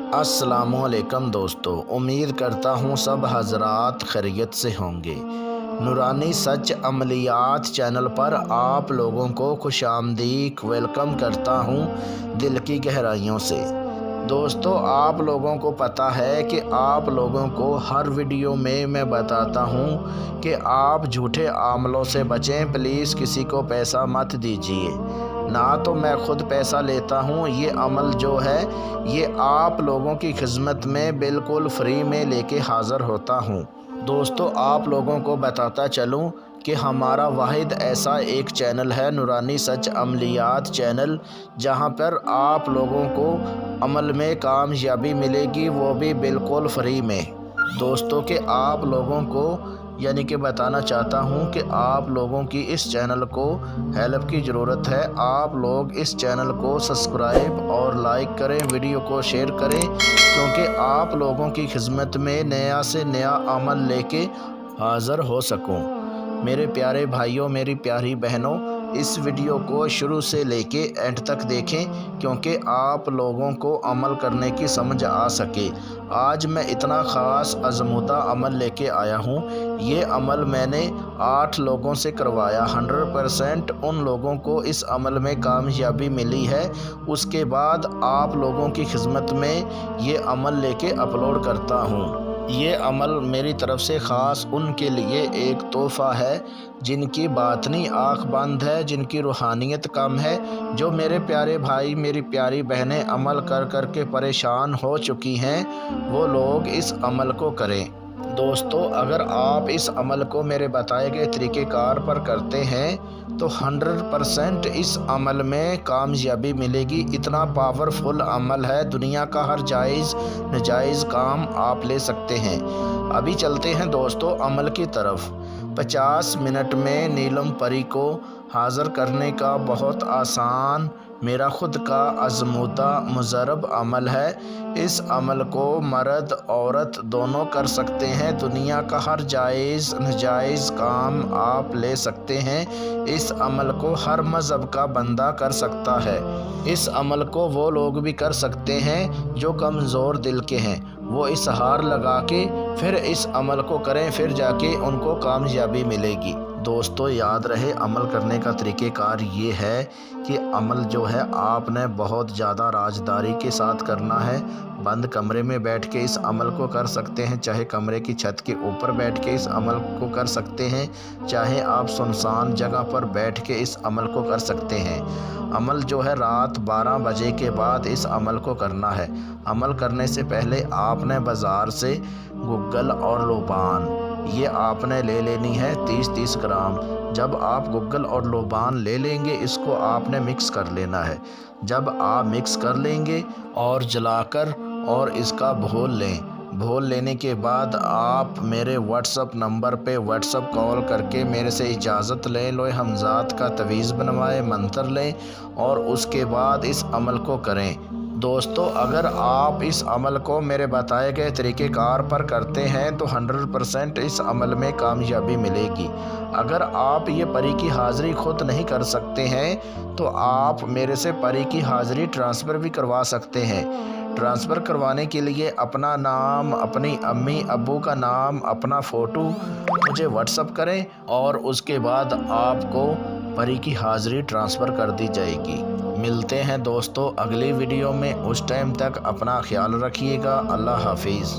अस्सलामुअलैकुम दोस्तों, उम्मीद करता हूँ सब हजरात खैरियत से होंगे। नूरानी सच अमलियात चैनल पर आप लोगों को खुशामदीद वेलकम करता हूँ दिल की गहराइयों से। दोस्तों, आप लोगों को पता है कि आप लोगों को हर वीडियो में मैं बताता हूँ कि आप झूठे आमलों से बचें। प्लीज़ किसी को पैसा मत दीजिए, ना तो मैं खुद पैसा लेता हूँ। ये अमल जो है ये आप लोगों की खिदमत में बिल्कुल फ्री में लेके हाज़िर होता हूँ। दोस्तों, आप लोगों को बताता चलूँ कि हमारा वाहिद ऐसा एक चैनल है, नूरानी सच अमलियात चैनल, जहां पर आप लोगों को अमल में कामयाबी मिलेगी, वो भी बिल्कुल फ्री में। दोस्तों के आप लोगों को यानी कि बताना चाहता हूं कि आप लोगों की इस चैनल को हेल्प की ज़रूरत है। आप लोग इस चैनल को सब्सक्राइब और लाइक करें, वीडियो को शेयर करें, क्योंकि आप लोगों की खिदमत में नया से नया अमल लेके हाज़िर हो सकूं। मेरे प्यारे भाइयों, मेरी प्यारी बहनों, इस वीडियो को शुरू से लेके एंड तक देखें, क्योंकि आप लोगों को अमल करने की समझ आ सके। आज मैं इतना ख़ास आज़मूदा अमल लेके आया हूँ। ये अमल मैंने 8 लोगों से करवाया। 100% उन लोगों को इस अमल में कामयाबी मिली है। उसके बाद आप लोगों की खिदमत में ये अमल लेके अपलोड करता हूँ। ये अमल मेरी तरफ से ख़ास उनके लिए एक तोहफ़ा है जिनकी बातनी आँख बंद है, जिनकी रूहानियत कम है, जो मेरे प्यारे भाई, मेरी प्यारी बहनें अमल कर कर के परेशान हो चुकी हैं, वो लोग इस अमल को करें। दोस्तों, अगर आप इस अमल को मेरे बताए गए तरीक़ेकार पर करते हैं तो 100% इस अमल में कामयाबी मिलेगी। इतना पावरफुल अमल है, दुनिया का हर जायज़ नाजायज़ काम आप ले सकते हैं। अभी चलते हैं दोस्तों अमल की तरफ। 50 मिनट में नीलम परी को हाज़िर करने का बहुत आसान मेरा खुद का आज़मूदा मुजरब अमल है। इस अमल को मर्द औरत दोनों कर सकते हैं। दुनिया का हर जायज़ नाजायज़ काम आप ले सकते हैं। इस अमल को हर मज़हब का बंदा कर सकता है। इस अमल को वो लोग भी कर सकते हैं जो कमज़ोर दिल के हैं। वो इसहार लगा के फिर इस अमल को करें, फिर जाके उनको कामयाबी मिलेगी। दोस्तों, याद रहे अमल करने का तरीक़ेकार ये है कि अमल जो है आपने बहुत ज़्यादा राजदारी के साथ करना है। बंद कमरे में बैठ के इस अमल को कर सकते हैं, चाहे कमरे की छत के ऊपर बैठ के इस अमल को कर सकते हैं, चाहे आप सुनसान जगह पर बैठ के इस अमल को कर सकते हैं। अमल जो है रात 12 बजे के बाद इस अमल को करना है। अमल करने से पहले आपने बाज़ार से गुग्गल और लोबान ये आपने ले लेनी है 30-30 ग्राम। जब आप गुग्गल और लोबान ले लेंगे, इसको आपने मिक्स कर लेना है। जब आप मिक्स कर लेंगे और जलाकर और इसका घोल लें। घोल लेने के बाद आप मेरे व्हाट्सअप नंबर पे व्हाट्सअप कॉल करके मेरे से इजाज़त ले लो, हमज़ात का तवीज़ बनवाएं, मंत्र लें और उसके बाद इस अमल को करें। दोस्तों, अगर आप इस अमल को मेरे बताए गए तरीक़ेकार पर करते हैं तो 100% इस अमल में कामयाबी मिलेगी। अगर आप ये परी की हाज़िरी खुद नहीं कर सकते हैं तो आप मेरे से परी की हाज़िरी ट्रांसफ़र भी करवा सकते हैं। ट्रांसफ़र करवाने के लिए अपना नाम, अपनी अम्मी अब्बू का नाम, अपना फ़ोटो मुझे व्हाट्सअप करें और उसके बाद आपको परी की हाज़िरी ट्रांसफ़र कर दी जाएगी। मिलते हैं दोस्तों अगली वीडियो में। उस टाइम तक अपना ख्याल रखिएगा। अल्लाह हाफिज़।